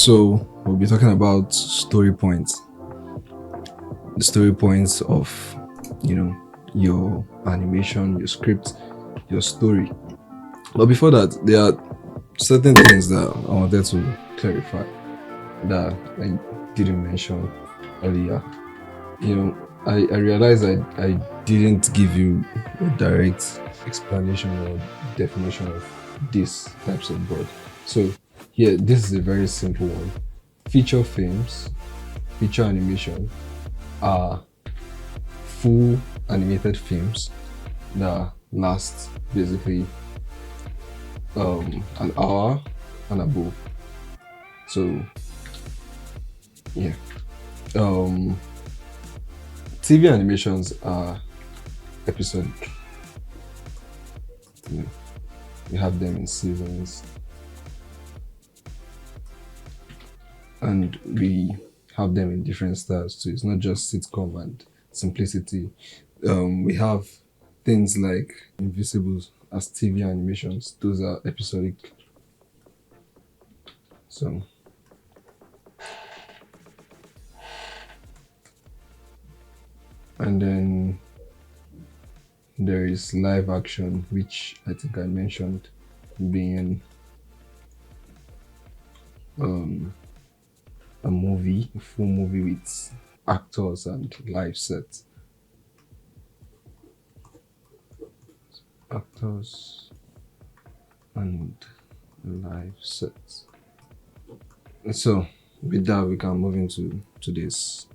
So we'll be talking about story points, the story points of, your animation, your script, your story. But before that, there are certain things that I wanted to clarify that I didn't mention earlier. I realized I didn't give you a direct explanation or definition of these types of board. So here, this is a very simple one. Feature films, feature animation are full animated films that last basically an hour and above. So yeah. Um TV animations are episodic. You know, we have them in seasons and we have them in different styles too. It's not just sitcom and simplicity. We have things like Invisibles as TV animations. Those are episodic. So and then there is live action, which I think I mentioned being a movie, a full movie with actors and live sets. Actors and live sets. So with that, we can move into today's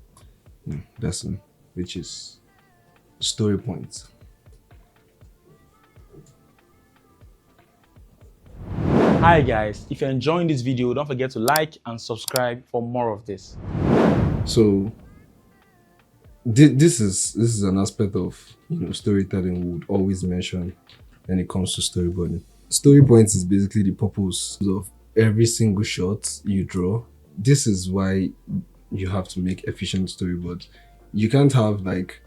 lesson, which is story points. Hi guys, if you're enjoying this video, don't forget to like and subscribe for more of this. So this is an aspect of storytelling we would always mention when it comes to storyboarding. Story points is basically the purpose of every single shot you draw. This is why you have to make efficient storyboards. You can't have like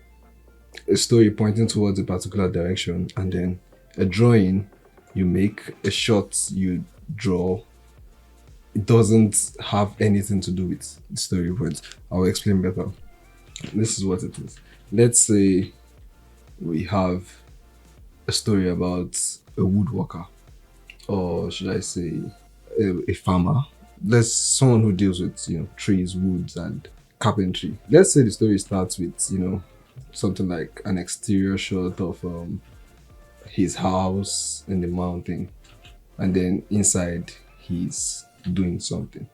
a story pointing towards a particular direction and then a drawing you make, a shot you draw. It doesn't have anything to do with the story points. I'll explain better. This is what it is. Let's say we have a story about a woodworker, or should I say a farmer. There's someone who deals with trees, woods, and carpentry. Let's say the story starts with something like an exterior shot of his house in the mountain, and then inside he's doing something.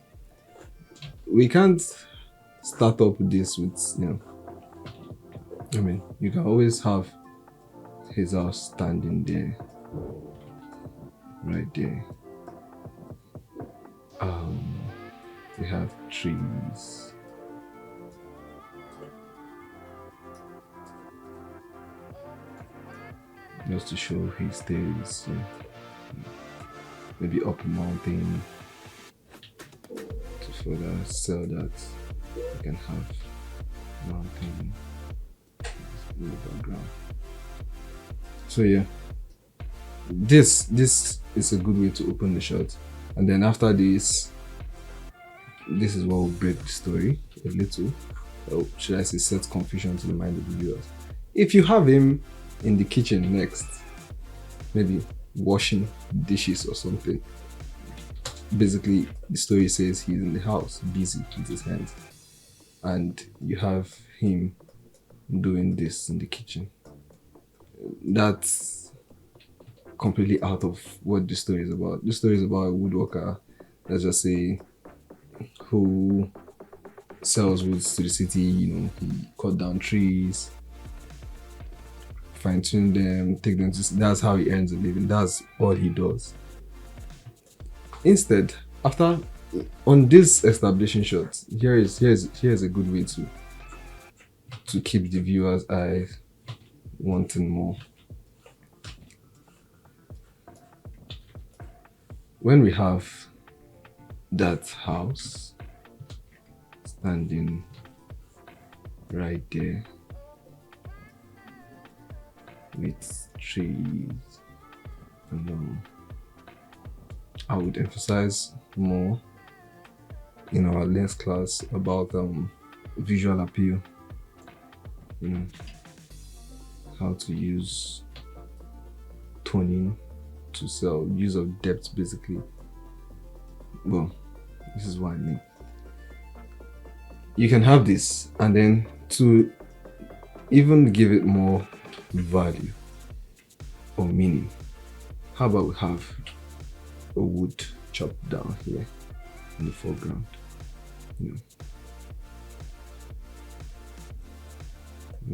We can't start up this with you can always have his house standing there, right there. We have trees. Just to show he stays maybe up a mountain to further sell that you can have mountain in the background. So yeah, this is a good way to open the shot, and then after this is what will break the story a little, or should I say set confusion to the mind of the viewers. If you have him in the kitchen next, maybe washing dishes or something, basically the story says he's in the house busy with his hands, and you have him doing this in the kitchen. That's completely out of what the story is about. The story is about a woodworker, let's just say, who sells woods to the city. He cut down trees, fine tune them, take them to. That's how he earns a living. That's all he does. Instead, after on this establishing shot, here's a good way to keep the viewer's eye wanting more. When we have that house standing right there with trees, and I would emphasize more in our lens class about visual appeal, you know, how to use toning to sell, use of depth basically. Well, this is what I mean. You can have this, and then to even give it more value or meaning, how about we have a wood chopped down here in the foreground, you know,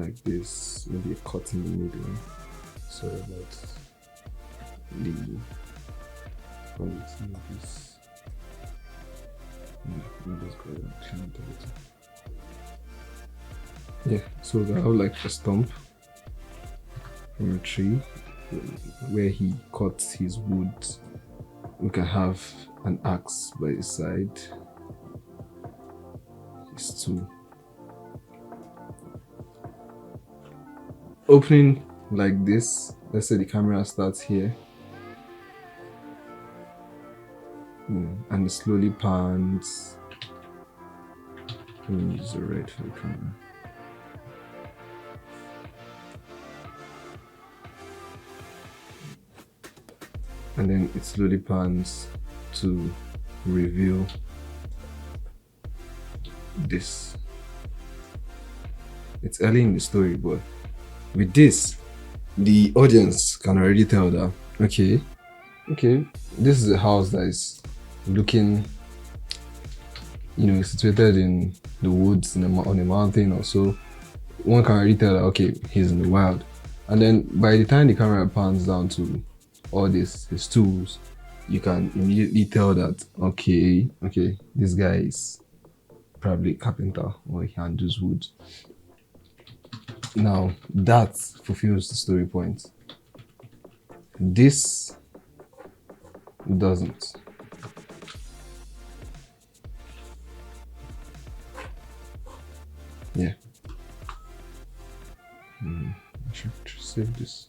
like this, maybe a cut in the middle. Sorry about the quality of this. Let me just go ahead and clean it a little. Yeah, so I have like a stump from a tree where he cuts his wood. We can have an axe by his side. His tool. Opening like this. Let's say the camera starts here. And it slowly pans. Let me use the red for the camera. And then it slowly pans to reveal this. It's early in the story, but with this, the audience can already tell that, okay, this is a house that is looking, situated in the woods on a mountain or so. One can already tell that, okay, he's in the wild. And then by the time the camera pans down to all this, his tools, you can immediately tell that, okay, this guy is probably a carpenter or he handles wood. Now that fulfills the story point. This doesn't. Yeah. I should save this.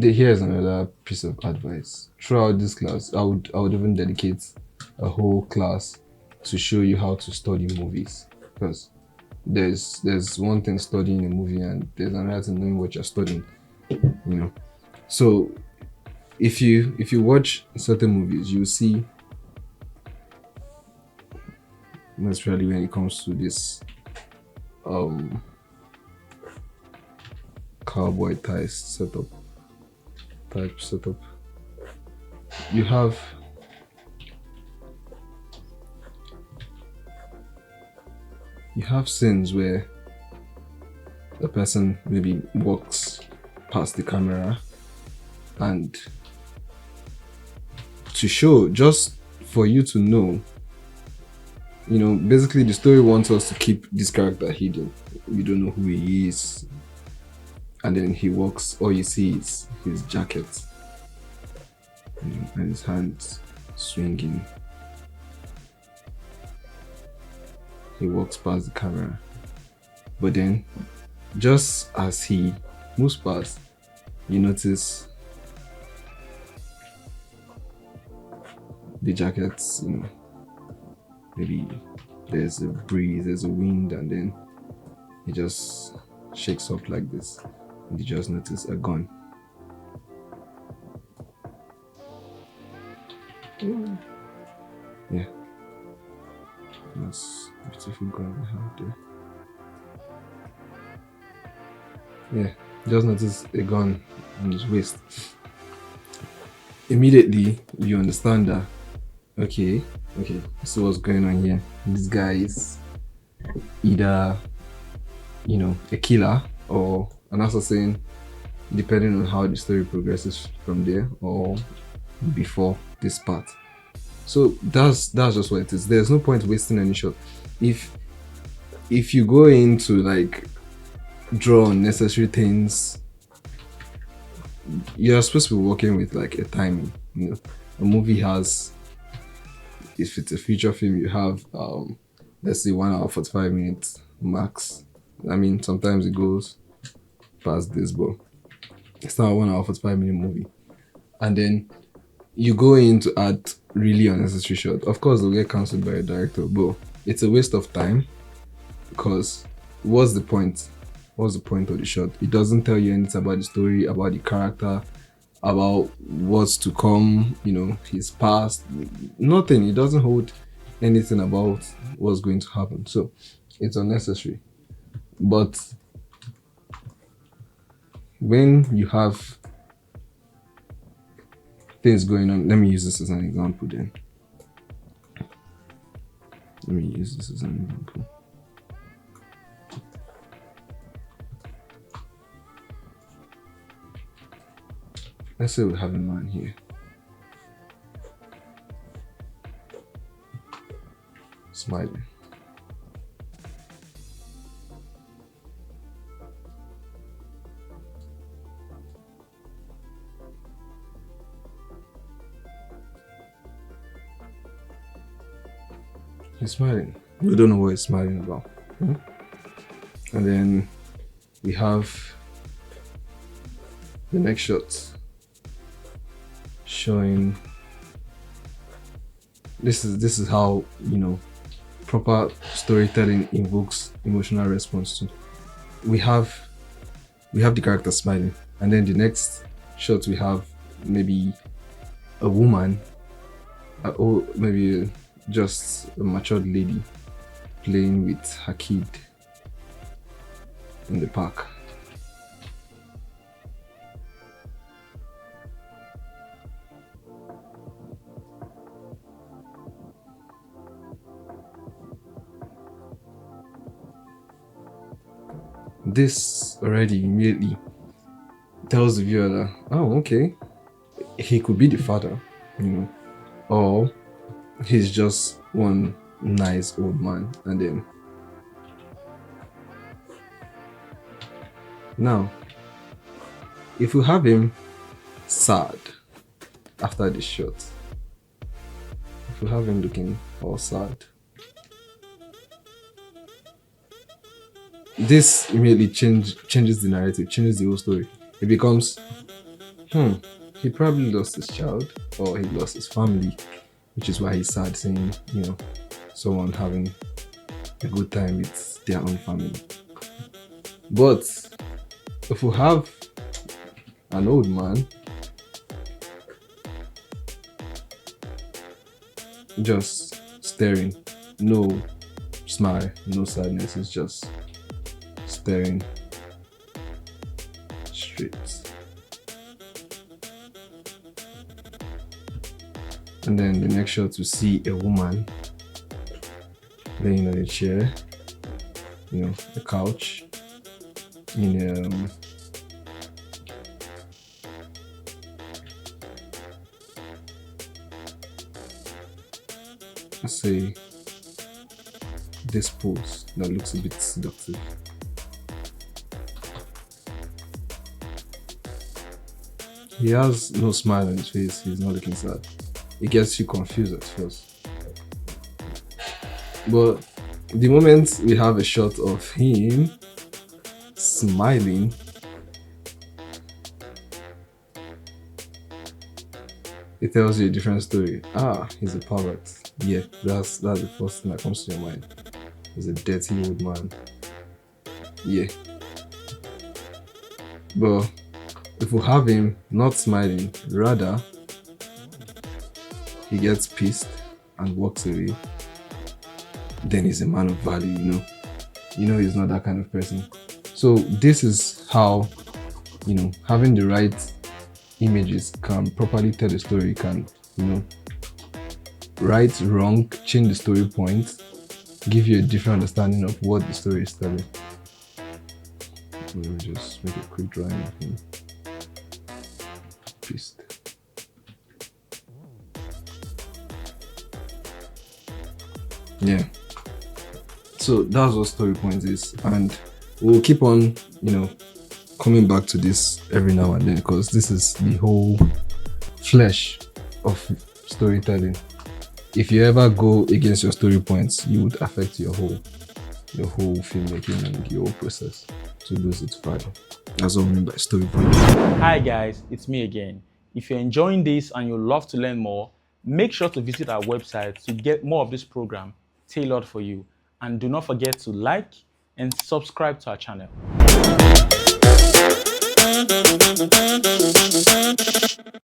Here's another piece of advice. Throughout this class, I would even dedicate a whole class to show you how to study movies, because there's one thing studying a movie and there's another thing knowing what you're studying. So if you watch certain movies, you see, especially when it comes to this cowboy type setup, you have scenes where the person maybe walks past the camera, and to show, just for you to know, basically the story wants us to keep this character hidden. We don't know who he is, and then he walks, all you see is his jacket and his hands swinging. He walks past the camera, but then just as he moves past, you notice the jackets, maybe there's a breeze, there's a wind, and then he just shakes up like this, and you just notice a gun. Yeah, that's a beautiful gun I have there. Yeah, just notice a gun on his waist. Immediately you understand that, okay, so what's going on here? This guy is either a killer or an assassin, depending on how the story progresses from there or before this part. So that's just what it is. There's no point wasting any shot. If you go into like draw unnecessary things, you're supposed to be working with like a timing. A movie has, if it's a feature film, you have let's say 1 hour 45 minutes max. I mean, sometimes it goes past this, but it's not a 1 hour 45-minute movie. And then you go in to add really unnecessary shot. Of course, they'll get cancelled by a director, but it's a waste of time because what's the point? What's the point of the shot? It doesn't tell you anything about the story, about the character, about what's to come, his past. Nothing. It doesn't hold anything about what's going to happen. So it's unnecessary. But when you have things going on, let me use this as an example then. Let's say we have a man here. Smiling. He's smiling. We don't know what he's smiling about. And then we have the next shot showing this is how proper storytelling invokes emotional response too. We have the character smiling, and then the next shot we have maybe a woman, or maybe just a matured lady playing with her kid in the park. This already immediately tells the viewer that, oh, okay, he could be the father, or he's just one nice old man. And then now, if we have him sad after the shot, if we have him looking all sad, this immediately changes the narrative, changes the whole story. It becomes, he probably lost his child or he lost his family, which is why he's sad, seeing, someone having a good time with their own family. But if we have an old man just staring, no smile, no sadness, it's just staring straight. And then the next shot we see a woman laying on a chair, a couch, in let's say this pose that looks a bit seductive. He has no smile on his face, he's not looking sad. It gets you confused at first. But the moment we have a shot of him smiling, it tells you a different story. He's a pervert. Yeah, that's the first thing that comes to your mind. He's a dirty old man. Yeah. But if we have him not smiling, rather he gets pissed and walks away, then he's a man of value, he's not that kind of person. So this is how, having the right images can properly tell the story, can, right, wrong, change the story point, give you a different understanding of what the story is telling. Let me just make a quick drawing of him. Pissed. Yeah. So that's what story point is, and we'll keep on, coming back to this every now and then, because this is the whole flesh of storytelling. If you ever go against your story points, you would affect your whole filmmaking and your whole process to lose its value. That's what I mean by story point. Hi guys, it's me again. If you're enjoying this and you'd love to learn more, make sure to visit our website to get more of this program tailored for you. And do not forget to like and subscribe to our channel.